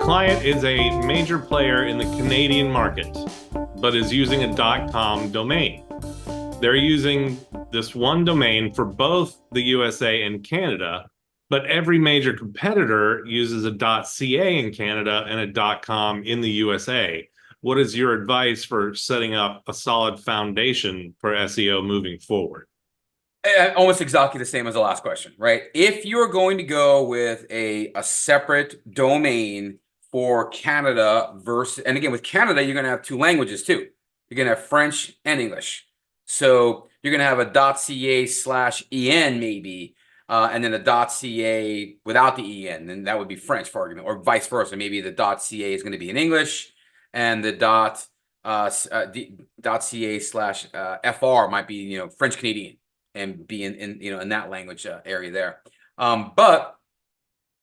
client is a major player in the Canadian market, but is using a .com domain. They're using this one domain for both the USA and Canada, but every major competitor uses a .ca in Canada and a .com in the USA. What is your advice for setting up a solid foundation for SEO moving forward? Almost exactly the same as the last question, right? If you're going to go with a separate domain for Canada versus, and again, with Canada, you're going to have two languages too. You're going to have French and English. So you're going to have a .ca/en maybe, and then a .ca without the en, and that would be French for argument, or vice versa. Maybe the .ca is going to be in English, and the .ca/fr might be, French Canadian, and be in that language area there. But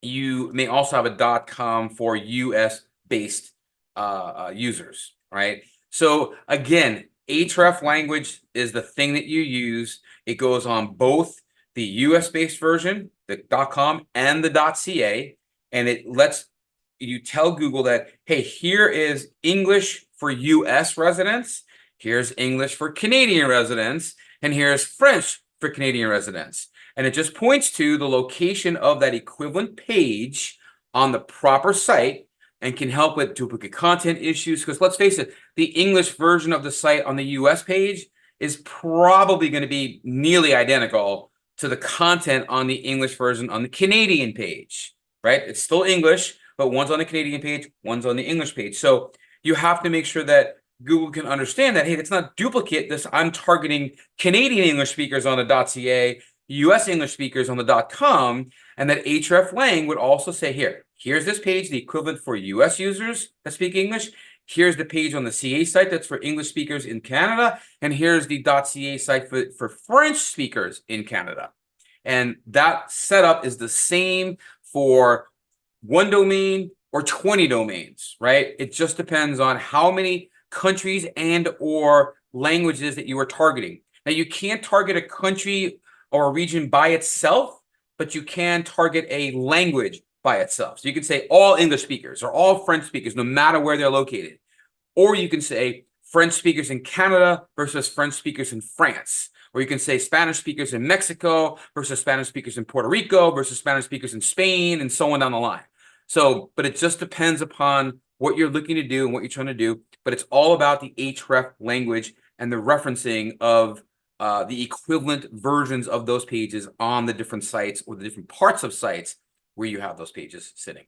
you may also have a .com for US based users, right? So again, href language is the thing that you use. It goes on both the US based version, the .com, and the .ca, and it lets you tell Google that, hey, here is English for US residents, here's English for Canadian residents, and here's French for Canadian residents. And it just points to the location of that equivalent page on the proper site and can help with duplicate content issues. Because let's face it, the English version of the site on the US page is probably going to be nearly identical to the content on the English version on the Canadian page, right? It's still English, but one's on the Canadian page, one's on the English page. So you have to make sure that Google can understand that, hey, it's not duplicate. I'm targeting Canadian English speakers on the .ca, US English speakers on the .com, and that hreflang would also say, here's this page, the equivalent for US users that speak English. Here's the page on the CA site that's for English speakers in Canada, and here's the .ca site for French speakers in Canada. And that setup is the same for one domain or 20 domains, right? It just depends on how many countries and or languages that you are targeting. Now, you can't target a country or a region by itself, but you can target a language by itself. So you can say all English speakers or all French speakers, no matter where they're located. Or you can say French speakers in Canada versus French speakers in France. Or you can say Spanish speakers in Mexico versus Spanish speakers in Puerto Rico versus Spanish speakers in Spain, and so on down the line. So, but it just depends upon what you're looking to do and what you're trying to do. But it's all about the href language and the referencing of the equivalent versions of those pages on the different sites or the different parts of sites where you have those pages sitting.